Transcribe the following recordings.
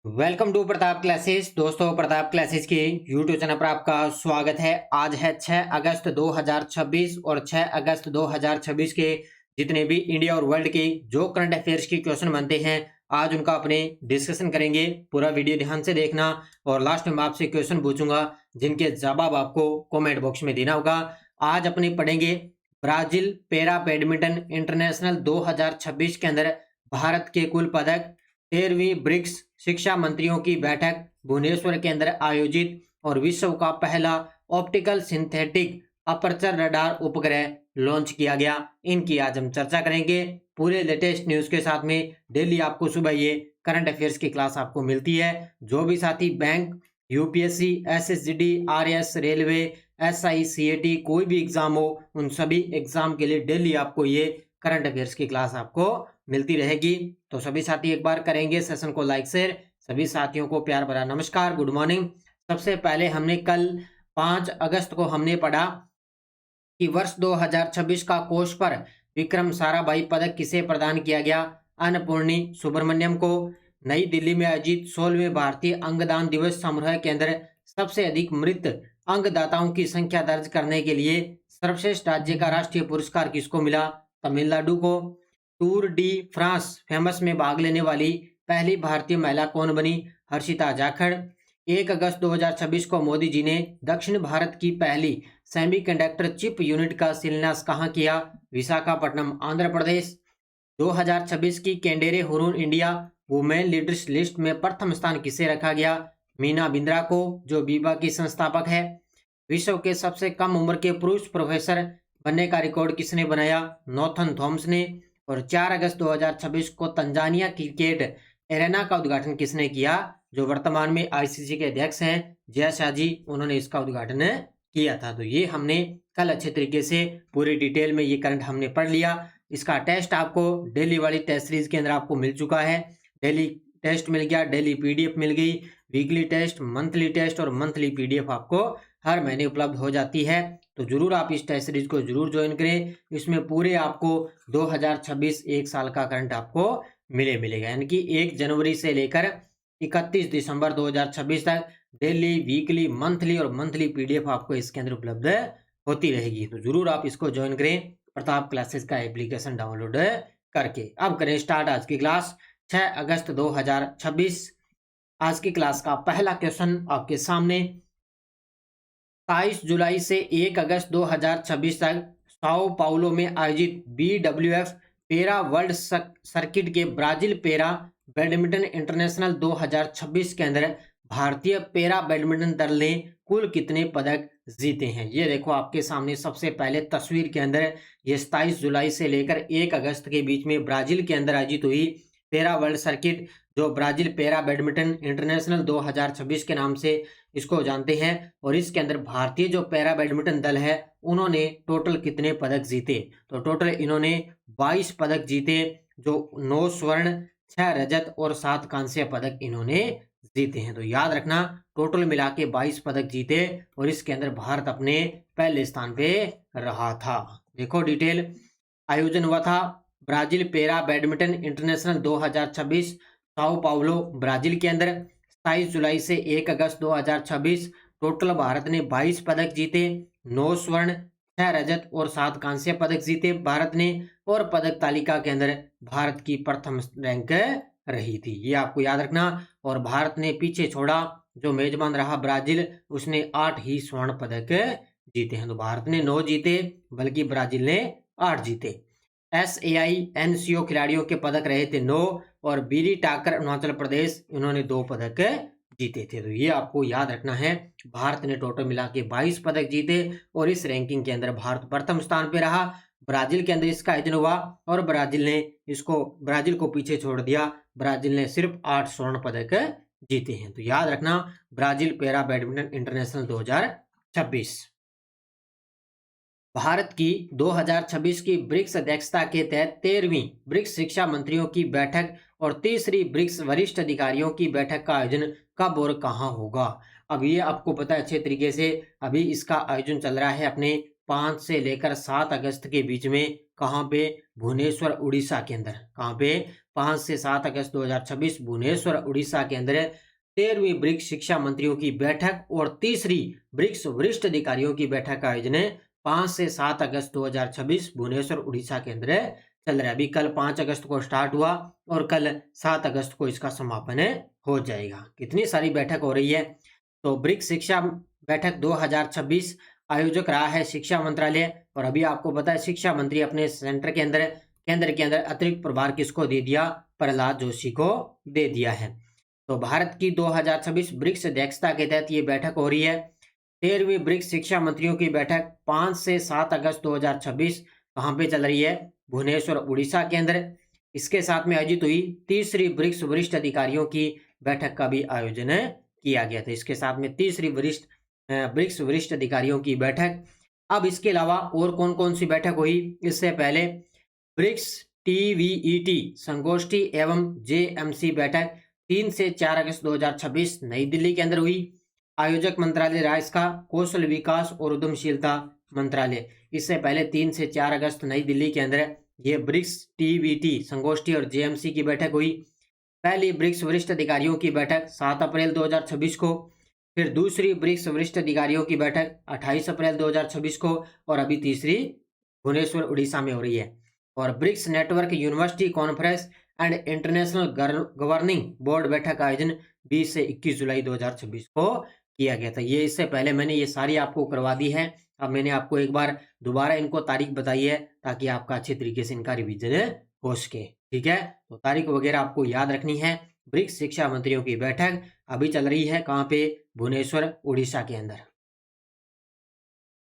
Welcome to Pratap classes. दोस्तों, Pratap classes के YouTube channel पर आपका स्वागत है। आज है 6 अगस्त 2026 और 6 अगस्त 2026 के जितने भी इंडिया और वर्ल्ड के जो करंट अफेयर्स के क्वेश्चन बनते हैं, आज उनका अपने डिस्कशन करेंगे। पूरा वीडियो ध्यान से देखना और लास्ट में आपसे क्वेश्चन पूछूंगा जिनके जवाब आपको कमेंट बॉक्स में देना होगा। आज अपने पढ़ेंगे ब्राजील पैरा बैडमिंटन इंटरनेशनल 2026 के अंदर भारत के कुल पदक, 13वीं ब्रिक्स शिक्षा मंत्रियों की बैठक भुवनेश्वर के अंदर आयोजित और विश्व का पहला ऑप्टिकल सिंथेटिक अपर्चर रडार उपग्रह लॉन्च किया गया। इनकी आज हम चर्चा करेंगे पूरे लेटेस्ट न्यूज के साथ में। डेली आपको सुबह ये करंट अफेयर्स की क्लास आपको मिलती है। जो भी साथी bank, UPSC, SSGD, RS, railway, SI, CAT कोई भी एग्जाम हो, उन सभी एग्जाम के लिए डेली आपको ये करंट अफेयर्स की क्लास आपको मिलती रहेगी। तो सभी साथी एक बार करेंगे सेशन को लाइक शेयर। सभी साथियों को प्यार भरा नमस्कार, गुड मॉर्निंग। सबसे पहले हमने कल 5 अगस्त को हमने पढ़ा कि वर्ष 2026 का कोष पर विक्रम साराभाई पदक किसे प्रदान किया गया? अन्नपूर्णी सुब्रमण्यम को। नई दिल्ली में आयोजित 16वें भारतीय अंगदान दिवस समारोह के अंदर सबसे अधिक मृत अंगदाताओं की संख्या दर्ज करने के लिए सर्वश्रेष्ठ राज्य का राष्ट्रीय पुरस्कार किसको मिला? तमिलनाडु को। टूर डी फ्रांस फेमस में भाग लेने वाली पहली भारतीय महिला कौन बनी? हर्षिता जाखड़। 1 अगस्त 2026 को मोदी जी ने दक्षिण भारत की पहली सेमीकंडक्टर चिप यूनिट का शिलान्यास कहाँ किया? विशाखापट्टनम, आंध्र प्रदेश। 2026 की कैंडेरे Hurun India women leaders list में प्रथम स्थान किसे रखा गया? मीना बिंद्रा को, जो बीबा की संस्थापक है। विश्व के सबसे कम उम्र के पुरुष प्रोफेसर बनने का रिकॉर्ड किसने बनाया? नॉर्थन थॉम्स ने। और 4 अगस्त 2026 को तंजानिया क्रिकेट एरेना का उद्घाटन किसने किया? जो वर्तमान में आईसीसी के अध्यक्ष हैं, जय शाह जी, उन्होंने इसका उद्घाटन किया था। तो ये हमने कल अच्छे तरीके से पूरी डिटेल में ये करंट हमने पढ़ लिया। इसका टेस्ट आपको डेली वाली टेस्ट सीरीज के अंदर आपको मिल चुका है। डेली टेस्ट मिल गया, डेली पीडीएफ मिल गई, वीकली टेस्ट, मंथली टेस्ट और मंथली पीडीएफ आपको हर महीने उपलब्ध हो जाती है। तो जरूर आप इस टेस्ट सीरीज को जरूर ज्वाइन करें। इसमें पूरे आपको 2026 एक साल का करंट आपको मिलेगा, यानी कि 1 जनवरी से लेकर 31 दिसंबर 2026 तक डेली, वीकली, मंथली और मंथली पीडीएफ आपको इसके अंदर उपलब्ध होती रहेगी। तो जरूर आप इसको ज्वाइन करें प्रताप क्लासेस का एप्लीकेशन डाउनलोड करके। अब करें स्टार्ट आज की क्लास। 6 अगस्त 2026 आज की क्लास का पहला क्वेश्चन आपके सामने। 22 जुलाई से 1 अगस्त 2026 तक साओ पाउलो में आयोजित BWF पैरा वर्ल्ड सर्किट के ब्राजील पैरा बैडमिंटन इंटरनेशनल 2026 के अंदर भारतीय पैरा बैडमिंटन दल ने कुल कितने पदक जीते हैं? ये देखो आपके सामने सबसे पहले तस्वीर के अंदर, ये 27 जुलाई से लेकर 1 अगस्त के बीच में ब्राजील के अंदर आयोजित हुई पैरा वर्ल्ड सर्किट, जो ब्राजील पैरा बैडमिंटन इंटरनेशनल 2026 के नाम से इसको जानते हैं। और इसके अंदर भारतीय जो पैरा बैडमिंटन दल है, उन्होंने टोटल कितने पदक जीते? तो टोटल इन्होंने 22 पदक जीते, जो 9 स्वर्ण, 6 रजत और 7 कांस्य पदक इन्होंने जीते हैं। तो याद रखना, टोटल मिला के 22 पदक जीते और इसके अंदर भारत अपने पहले स्थान पे रहा था। देखो डिटेल आयोजन हुआ था Brazil para badminton international 2026 Sao Paulo Brazil के अंदर 27 जुलाई से 1 अगस्त 2026। टोटल भारत ने 22 पदक जीते, 9 स्वर्ण, 6 रजत और 7 कांस्य पदक जीते भारत ने। और पदक तालिका के अंदर भारत की प्रथम रैंक रही थी, ये आपको याद रखना। और भारत ने पीछे छोड़ा, जो मेजबान रहा ब्राजील, उसने 8 ही स्वर्ण पदक जीते हैं। तो भारत ने 9 जीते, बल्कि ब्राजील ने 8 जीते। SAI NCO खिलाड़ियों के पदक रहे थे 9 और बीरी टाकर अरुणाचल प्रदेश, इन्होंने 2 पदक जीते थे। तो ये आपको याद रखना है, भारत ने टोटल मिला के 22 पदक जीते और इस रैंकिंग के अंदर भारत प्रथम स्थान पे रहा। ब्राजील के अंदर इसका आयोजन हुआ और ब्राजील को पीछे छोड़ दिया। ब्राजील ने सिर्फ 8 स्वर्ण पदक जीते हैं। तो याद रखना, Brazil para badminton international 2026। Bharat की 2026 की ब्रिक्स अध्यक्षता के तहत 13वीं ब्रिक्स शिक्षा मंत्रियों की बैठक और तीसरी ब्रिक्स वरिष्ठ अधिकारियों की बैठक का आयोजन कब और कहां होगा? अब ये आपको पता है अच्छे तरीके से, अभी इसका आयोजन चल रहा है अपने 5 से लेकर 7 अगस्त के बीच में कहाँ पे? भुवनेश्वर उड़ीसा के अंदर। कहाँ पे? 5 से 7 अगस्त 2026 भुवनेश्वर उड़ीसा के अंदर 13वीं ब्रिक्स शिक्षा मंत्रियों की बैठक और तीसरी ब्रिक्स वरिष्ठ अधिकारियों की बैठक का आयोजन 5 से 7 अगस्त 2026 भुवनेश्वर उड़ीसा के अंदर चल रहा है। अभी कल 5 अगस्त को स्टार्ट हुआ और कल 7 अगस्त को इसका समापन हो जाएगा। कितनी सारी बैठक हो रही है। तो ब्रिक्स शिक्षा बैठक 2026 आयोजक रहा है शिक्षा मंत्रालय। और अभी आपको पता है शिक्षा मंत्री अपने सेंटर के अंदर केंद्र के अंदर अतिरिक्त प्रभार किसको दे दिया? प्रहलाद जोशी को दे दिया है। तो भारत की 2026 ब्रिक्स अध्यक्षता के तहत ये बैठक हो रही है। 13वीं ब्रिक्स शिक्षा मंत्रियों की बैठक 5 से 7 अगस्त 2026 कहाँ पे चल रही है? भुवनेश्वर उड़ीसा के अंदर। इसके साथ में आयोजित हुई तीसरी ब्रिक्स वरिष्ठ अधिकारियों की बैठक का भी आयोजन किया गया था। इसके साथ में तीसरी ब्रिक्स वरिष्ठ अधिकारियों की बैठक। अब इसके अलावा और कौन कौन सी बैठक हुई? इससे पहले ब्रिक्स TVET संगोष्ठी एवं JMC बैठक 3 से 4 अगस्त 2026 नई दिल्ली के अंदर हुई। आयोजक मंत्रालय रहा इसका कौशल विकास और उद्यमशीलता मंत्रालय। इससे पहले 3 से 4 अगस्त नई दिल्ली के अंदर ये ब्रिक्स TVET संगोष्ठी और JMC की बैठक हुई। पहली ब्रिक्स वरिष्ठ अधिकारियों की बैठक 7 अप्रैल 2026 को, फिर दूसरी ब्रिक्स वरिष्ठ अधिकारियों की बैठक 28 अप्रैल 2026 को और अभी तीसरी भुवनेश्वर उड़ीसा में हो रही है। और BRICS network university conference and international governing board बैठक का आयोजन 20 से 21 जुलाई 2026 को किया गया था। ये इससे पहले मैंने ये सारी आपको करवा दी है। अब मैंने आपको एक बार दोबारा इनको तारीख बताई है ताकि आपका अच्छे तरीके से इनका रिवीजन हो सके। ठीक है, तो तारीख वगैरह आपको याद रखनी है। ब्रिक्स शिक्षा मंत्रियों की बैठक अभी चल रही है कहाँ पे? भुवनेश्वर उड़ीसा के अंदर।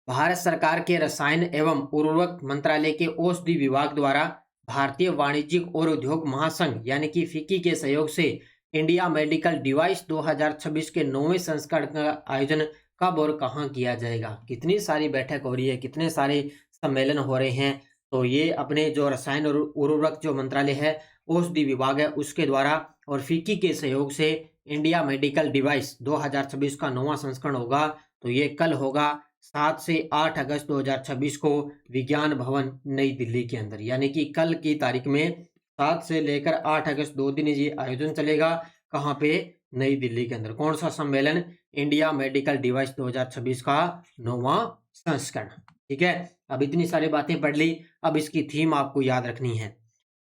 भारत सरकार के रसायन एवं उर्वरक मंत्रालय के औषधि विभाग द्वारा भारतीय वाणिज्यिक और उद्योग महासंघ यानी कि फिक्की के सहयोग से इंडिया मेडिकल डिवाइस 2026 के 9वें संस्करण का आयोजन कब और कहां किया जाएगा? कितनी सारी बैठक हो रही है, कितने सारे सम्मेलन हो रहे हैं। तो ये अपने जो रसायन और उर्वरक जो मंत्रालय है, औषधि विभाग है, उसके द्वारा और फिक्की के सहयोग से इंडिया मेडिकल डिवाइस 2026 का 9वां संस्करण होगा। तो ये कल होगा 7 से 8 अगस्त 2026 को विज्ञान भवन नई दिल्ली के अंदर। यानी कि कल की तारीख में 7 से लेकर 8 अगस्त 2 दिन ये आयोजन चलेगा। कहाँ पे? नई दिल्ली के अंदर। कौन सा सम्मेलन? इंडिया मेडिकल डिवाइस 2026 का 9वां संस्करण। ठीक है, अब इतनी सारी बातें पढ़ ली। अब इसकी थीम आपको याद रखनी है।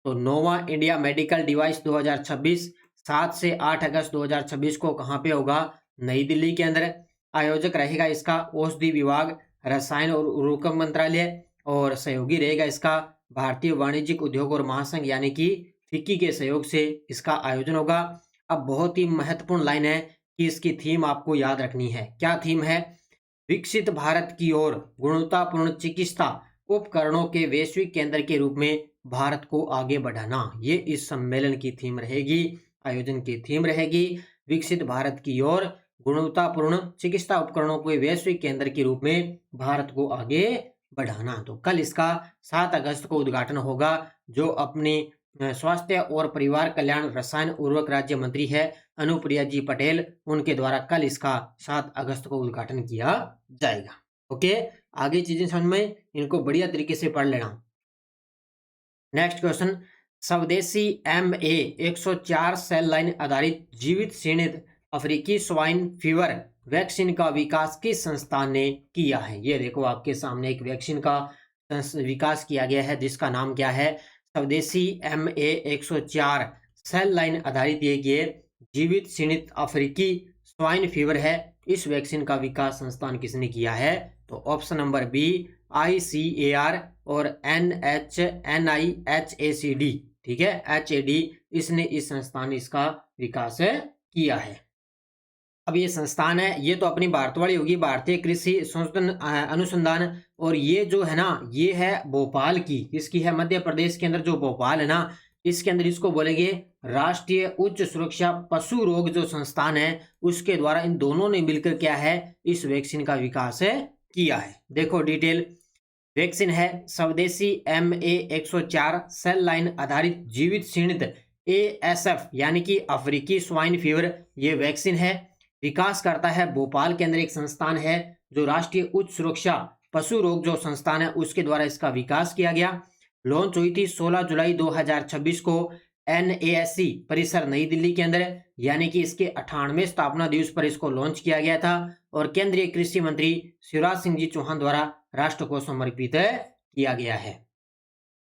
तो 9वां इंडिया मेडिकल डिवाइस 2026 7 से 8 अगस्त 2026 को कहाँ पे होगा? नई दिल्ली के अंदर। आयोजक रहेगा इसका औषधि विभाग, रसायन और उर्वरक मंत्रालय और सहयोगी रहेगा इसका भारतीय वाणिज्यिक उद्योग और महासंघ यानी कि फिक्की के सहयोग से इसका आयोजन होगा। अब बहुत ही महत्वपूर्ण लाइन है कि इसकी थीम आपको याद रखनी है। क्या थीम है? विकसित भारत की ओर गुणवत्तापूर्ण चिकित्सा उपकरणों के वैश्विक केंद्र के रूप में भारत को आगे बढ़ाना। ये इस सम्मेलन की थीम रहेगी, आयोजन की थीम रहेगी। विकसित भारत की ओर गुणवत्तापूर्ण चिकित्सा उपकरणों के वैश्विक केंद्र के रूप में भारत को आगे बढ़ाना। तो कल इसका 7 अगस्त को उद्घाटन होगा। जो अपनी स्वास्थ्य और परिवार कल्याण रसायन उर्वरक राज्य मंत्री है अनुप्रिया जी पटेल, उनके द्वारा कल इसका 7 अगस्त को उद्घाटन किया जाएगा। ओके, आगे चीजें समझ में, इनको बढ़िया तरीके से पढ़ लेना। नेक्स्ट क्वेश्चन, स्वदेशी MA 104 सेल लाइन आधारित जीवित सीमित अफ्रीकी स्वाइन फीवर वैक्सीन का विकास किस संस्थान ने किया है? ये देखो आपके सामने एक वैक्सीन का विकास किया गया है जिसका नाम क्या है? स्वदेशी MA 104 सेल लाइन आधारित ये जीवित सीमित अफ्रीकी स्वाइन फीवर है। इस वैक्सीन का विकास संस्थान किसने किया है? तो ऑप्शन नंबर बी ICAR और NIHACD। ठीक है, HAD, इसने इस संस्थान ने इसका विकास किया है। अब ये संस्थान है, ये तो अपनी भारत वाली होगी, भारतीय कृषि संशोधन अनुसंधान, और ये जो है ना, ये है भोपाल की, इसकी है मध्य प्रदेश के अंदर जो भोपाल है ना, इसके अंदर इसको बोलेंगे राष्ट्रीय उच्च सुरक्षा पशु रोग जो संस्थान है, उसके द्वारा इन दोनों ने मिलकर क्या है, इस वैक्सीन का विकास किया है। देखो डिटेल, वैक्सीन है स्वदेशी MA 104 सेल लाइन आधारित जीवित सीमित ASF यानी कि अफ्रीकी स्वाइन फीवर, ये वैक्सीन है। विकास करता है भोपाल के अंदर एक संस्थान है जो राष्ट्रीय उच्च सुरक्षा पशु रोग जो संस्थान है उसके द्वारा इसका विकास किया गया। लॉन्च हुई थी 16 जुलाई 2026 को NASC परिसर नई दिल्ली के अंदर, यानी कि इसके 98वें स्थापना दिवस पर इसको लॉन्च किया गया था और केंद्रीय कृषि मंत्री शिवराज सिंह जी चौहान द्वारा राष्ट्र को समर्पित किया गया है।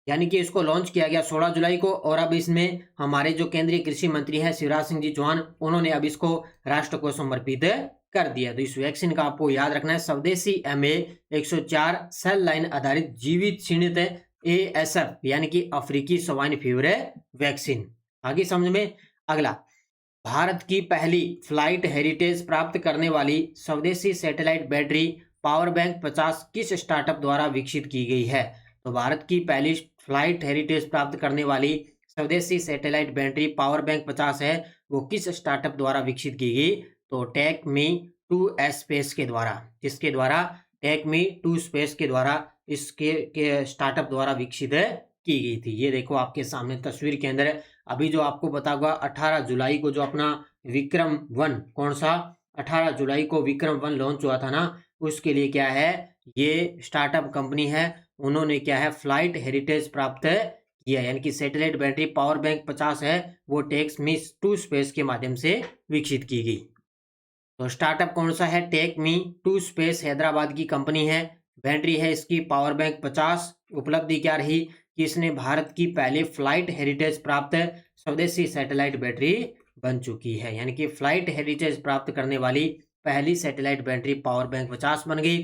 यानी कि इसको लॉन्च किया गया 16 जुलाई को और अब इसमें हमारे जो केंद्रीय कृषि मंत्री हैं शिवराज सिंह जी चौहान, उन्होंने अब इसको राष्ट्र को समर्पित कर दिया। तो इस वैक्सीन का आपको याद रखना है स्वदेशी MA104 सेल लाइन आधारित जीवित क्षीणित ASF यानी कि अफ्रीकी स्वाइन फीवर वैक्सीन। आगे समझ में। अगला, भारत की पहली फ्लाइट हेरिटेज प्राप्त करने वाली स्वदेशी सैटेलाइट बैटरी पावर बैंक 50 किस स्टार्टअप द्वारा विकसित की गई है? तो भारत की पहली फ्लाइट हेरिटेज प्राप्त करने वाली स्वदेशी सैटेलाइट बैटरी पावर बैंक 50 है, वो किस स्टार्टअप द्वारा विकसित की गई? तो टेक-मी-2 स्पेस के द्वारा। किसके द्वारा? टेक-मी-2 स्पेस के द्वारा इसके स्टार्टअप द्वारा विकसित की गई थी। ये देखो आपके सामने तस्वीर के अंदर अभी जो आपको पता होगा 18 जुलाई को जो अपना विक्रम 1, कौन सा? 18 जुलाई को विक्रम 1 लॉन्च हुआ था ना, उसके लिए क्या है, ये स्टार्टअप कंपनी है, उन्होंने क्या है फ्लाइट हेरिटेज प्राप्त किया, यानी कि सैटेलाइट बैटरी पावर बैंक 50 है वो टेक-मी-2 स्पेस के माध्यम से विकसित की गई। तो स्टार्टअप कौन सा है? टेक-मी-2 स्पेस हैदराबाद की कंपनी है। बैटरी है इसकी पावर बैंक 50। उपलब्धि क्या रही कि इसने भारत की पहली फ्लाइट हेरिटेज प्राप्त स्वदेशी सैटेलाइट बैटरी बन चुकी है, यानी कि फ्लाइट हेरिटेज प्राप्त करने वाली पहली सैटेलाइट बैटरी पावर बैंक 50 बन गई।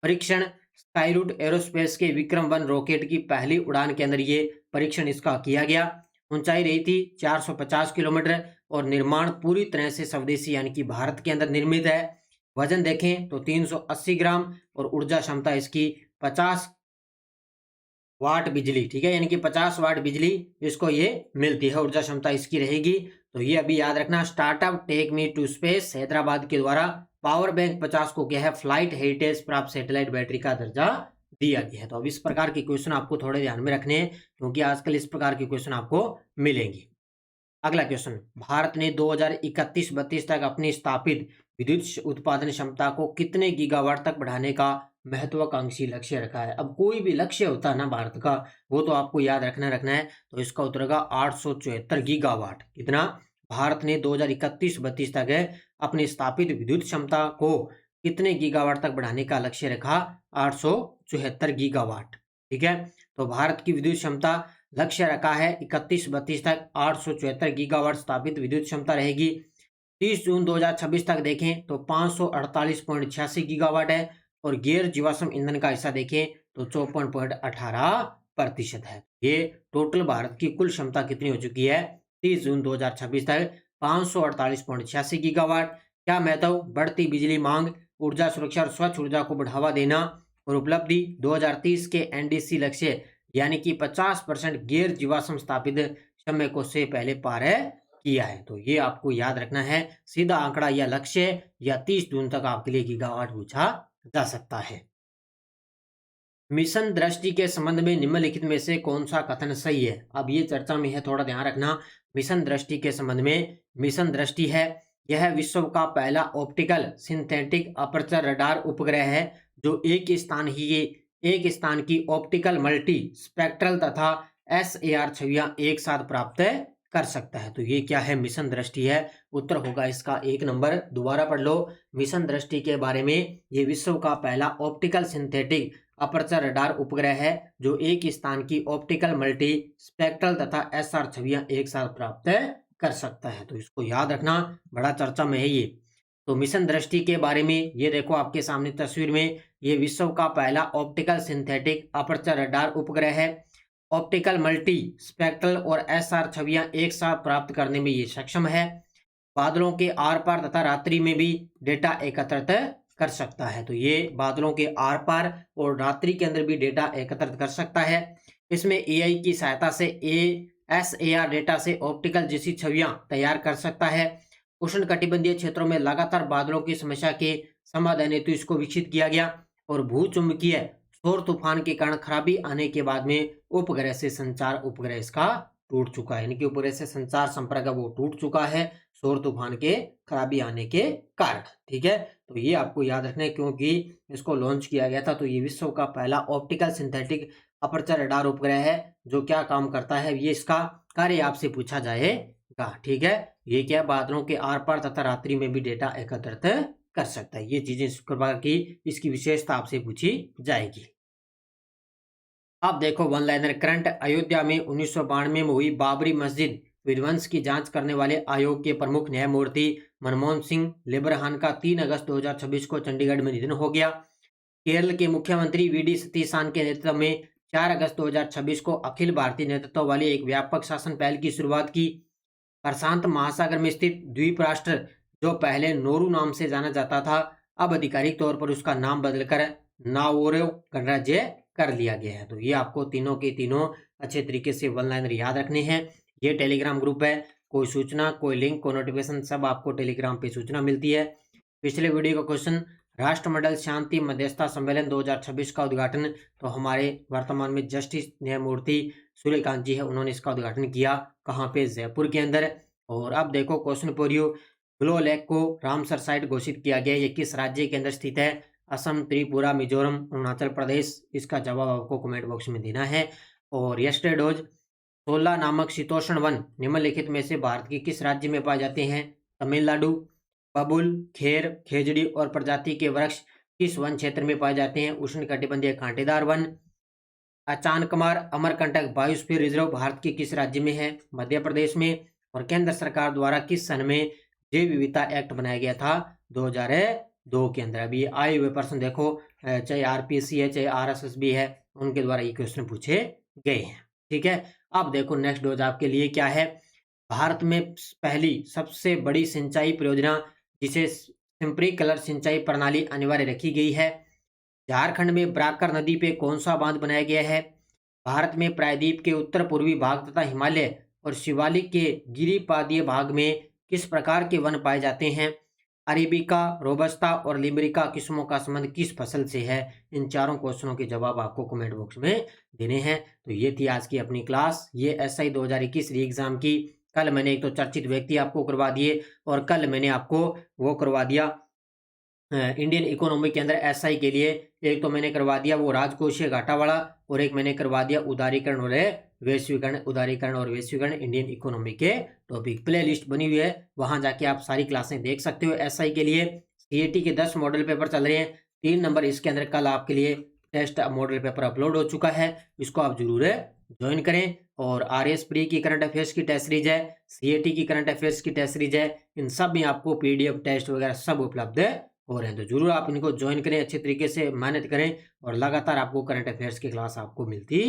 परीक्षण स्काईरूट एरोस्पेस के विक्रम 1 रॉकेट की पहली उड़ान के अंदर ये परीक्षण इसका किया गया। ऊंचाई रही थी 450 किलोमीटर और निर्माण पूरी तरह से स्वदेशी यानी कि भारत के अंदर निर्मित है। वजन देखें तो 380 ग्राम और ऊर्जा क्षमता इसकी 50 वाट बिजली, ठीक है, यानी कि 50 वाट बिजली इसको ये मिलती है, ऊर्जा क्षमता इसकी रहेगी। तो ये अभी याद रखना, स्टार्टअप टेक-मी-2 स्पेस हैदराबाद के द्वारा पावर बैंक 50 को क्या है फ्लाइट हेरिटेज प्राप्त सैटेलाइट बैटरी का दर्जा दिया गया है। तो अब इस प्रकार के क्वेश्चन आपको थोड़े ध्यान में रखने हैं क्योंकि आजकल इस प्रकार के क्वेश्चन आपको मिलेंगे। अगला क्वेश्चन, भारत ने 2031-32 तक अपनी स्थापित विद्युत उत्पादन क्षमता को कितने गीगावाट तक बढ़ाने का महत्वाकांक्षी लक्ष्य रखा है? अब कोई भी लक्ष्य होता है ना भारत का, वो तो आपको याद रखना है। तो इसका उत्तर होगा 874 गीगावाट। कितना? भारत ने 2031-32 तक अपनी स्थापित विद्युत क्षमता को कितने गीगावाट तक बढ़ाने का लक्ष्य रखा? 874 गीगावाट। ठीक है, तो भारत की विद्युत क्षमता लक्ष्य रखा है 31-32 तक 874 गीगावाट स्थापित विद्युत क्षमता रहेगी। 30 जून 2026 तक देखें तो 548.86 गीगावाट है और गैर जीवाश्म ईंधन का हिस्सा देखें तो 54.18% है। ये टोटल भारत की कुल क्षमता कितनी हो चुकी है 30 जून 2026 तक? 548.86 गीगावाट। क्या महत्व? बढ़ती बिजली मांग, ऊर्जा सुरक्षा और स्वच्छ ऊर्जा को बढ़ावा देना और उपलब्धि 2030 के NDC लक्ष्य यानी कि 50% गैर जीवाश्म स्थापित समय को से पहले पार किया है। तो ये आपको याद रखना है, सीधा आंकड़ा या लक्ष्य या 30 जून तक आपके लिए गीगावाट पूछा जा सकता है। मिशन दृष्टि के संबंध में निम्नलिखित में से कौन सा कथन सही है? अब ये चर्चा में है, थोड़ा ध्यान रखना। मिशन दृष्टि के संबंध में, मिशन दृष्टि है यह विश्व का पहला ऑप्टिकल सिंथेटिक अपर्चर रडार उपग्रह है जो एक स्थान की ऑप्टिकल मल्टी स्पेक्ट्रल तथा SAR छवियां एक साथ प्राप्त कर सकता है। तो ये क्या है? मिशन दृष्टि है। उत्तर होगा इसका 1 नंबर। दोबारा पढ़ लो, मिशन दृष्टि के बारे में, ये विश्व का पहला ऑप्टिकल सिंथेटिक अपर्चर रडार उपग्रह है जो एक स्थान की ऑप्टिकल मल्टी स्पेक्ट्रल तथा SR छवियां एक साथ प्राप्त कर सकता है। तो इसको याद रखना, बड़ा चर्चा में है ये। तो मिशन दृष्टि के बारे में ये देखो आपके सामने तस्वीर में, ये विश्व का पहला ऑप्टिकल सिंथेटिक अपर्चर रडार उपग्रह है। ऑप्टिकल मल्टी स्पेक्ट्रल और SR छवियां एक साथ प्राप्त करने में ये सक्षम है। बादलों के आर पार तथा रात्रि में भी डेटा एकत्रित कर सकता है। तो ये बादलों के आर पार और रात्रि के अंदर भी डेटा एकत्रित कर सकता है। इसमें AI की सहायता से SAR डेटा से ऑप्टिकल जैसी छवियां तैयार कर सकता है। उष्ण कटिबंधीय क्षेत्रों में लगातार बादलों की समस्या के समाधान हेतु इसको विकसित किया गया और भूचुंबकीय सौर तूफान के कारण खराबी आने के बाद में उपग्रह से संचार उपग्रह इसका टूट चुका है, यानी कि ऊपर से संचार संपर्क है वो टूट चुका है शोर तूफान के खराबी आने के कारण। ठीक है, तो ये आपको याद रखना है क्योंकि इसको लॉन्च किया गया था। तो ये विश्व का पहला ऑप्टिकल सिंथेटिक अपर्चर रडार उपग्रह है जो क्या काम करता है, ये इसका कार्य आपसे पूछा जाएगा। ठीक है, ये क्या बादलों के आर पार तथा रात्रि में भी डेटा एकत्रित कर सकता है। ये चीजें शुक्रवार की इसकी विशेषता आपसे पूछी जाएगी। अब देखो वन लाइनर करंट। अयोध्या में 1992 में हुई बाबरी मस्जिद विध्वंस की जांच करने वाले आयोग के प्रमुख न्यायमूर्ति मनमोहन सिंह लेबरहान का 3 अगस्त 2026 को चंडीगढ़ में निधन हो गया। केरल के मुख्यमंत्री वीडी सतीशान के नेतृत्व में 4 अगस्त 2026 को अखिल भारतीय नेतृत्व वाली एक व्यापक शासन पहल की शुरुआत की। प्रशांत महासागर में स्थित द्वीप राष्ट्र जो पहले नोरू नाम से जाना जाता था, अब आधिकारिक तौर पर उसका नाम बदलकर नावोरे गणराज्य कर लिया गया है। तो ये आपको तीनों के तीनों अच्छे तरीके से वन लाइनर याद रखने हैं। ये टेलीग्राम ग्रुप है, कोई सूचना, कोई लिंक, कोई नोटिफिकेशन सब आपको टेलीग्राम पे सूचना मिलती है। पिछले वीडियो का क्वेश्चन, राष्ट्रमंडल शांति मध्यस्थता सम्मेलन 2026 का उद्घाटन, तो हमारे वर्तमान में जस्टिस न्यायमूर्ति सूर्यकांत जी है, उन्होंने इसका उद्घाटन किया कहाँ पे, जयपुर के अंदर। और अब देखो question for you, glow lake को रामसर साइट घोषित किया गया, ये किस राज्य के अंदर स्थित है? असम, त्रिपुरा, मिजोरम, अरुणाचल प्रदेश। इसका जवाब आपको कमेंट बॉक्स में देना है। और यस्टरडे डोज, 16 नामक शीतोष्ण वन निम्नलिखित में से भारत के किस राज्य में पाए जाते हैं? तमिलनाडु। बबुल, खेर, खेजड़ी और प्रजाति के वृक्ष किस वन क्षेत्र में पाए जाते हैं? उष्णकटिबंधीय कांटेदार one. Achanakmar Amarkantak biosphere reserve Bharat के किस राज्य में है? मध्य प्रदेश में। और केंद्र सरकार द्वारा किस सन में जैव विविधता एक्ट बनाया गया था? 2002 के अंदर। अभी आए हुए प्रश्न देखो, चाहे आरपीसी है चाहे आरएसएस भी है, उनके द्वारा ये क्वेश्चन पूछे गए हैं। ठीक है, अब देखो नेक्स्ट डोज आपके लिए क्या है। भारत में पहली सबसे बड़ी सिंचाई परियोजना जिसे स्प्रिंकलर सिंचाई प्रणाली अनिवार्य रखी गई है। झारखंड में ब्राकर नदी पे कौन सा बांध बनाया गया है? भारत में प्रायद्वीप के उत्तर पूर्वी भाग तथा हिमालय और शिवालिक के गिरिपादीय भाग में किस प्रकार के वन पाए जाते हैं? अरेबिका, रोबस्ता और लिमरिका किस्मों का संबंध किस फसल से है? इन चारों क्वेश्चनों के जवाब आपको कमेंट बॉक्स में देने हैं। तो ये थी आज की अपनी क्लास, ये एसआई 2021 री एग्जाम की। कल मैंने एक तो चर्चित व्यक्ति आपको करवा दिए और कल मैंने आपको वो करवा दिया इंडियन इकोनॉमी के अंदर एसआई के लिए। एक तो मैंने करवा दिया वो राजकोषीय घाटा वाला, और एक मैंने करवा दिया उदारीकरण और वैश्वीकरण। उदारीकरण और वैश्वीकरण इंडियन इकोनॉमी के टॉपिक प्ले लिस्ट बनी हुई है, वहां जाके आप सारी क्लासें देख सकते हो। एसआई के लिए सीएटी के 10 मॉडल पेपर चल रहे हैं, 3 नंबर इसके अंदर कल आपके लिए टेस्ट मॉडल पेपर अपलोड हो चुका है, इसको आप जरूर ज्वाइन करें। और आरएस प्री की करंट अफेयर्स की टेस्ट सीरीज है, सीएटी की करंट अफेयर्स की टेस्ट सीरीज है, इन सब में आपको पीडीएफ टेस्ट वगैरह सब उपलब्ध हो रहे हैं। तो जरूर आप इनको ज्वाइन करें, अच्छे तरीके से मेहनत करें और लगातार आपको करंट अफेयर्स की क्लास आपको मिलती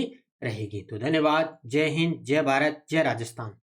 रहेगी। तो धन्यवाद। जय हिंद, जय भारत, जय राजस्थान।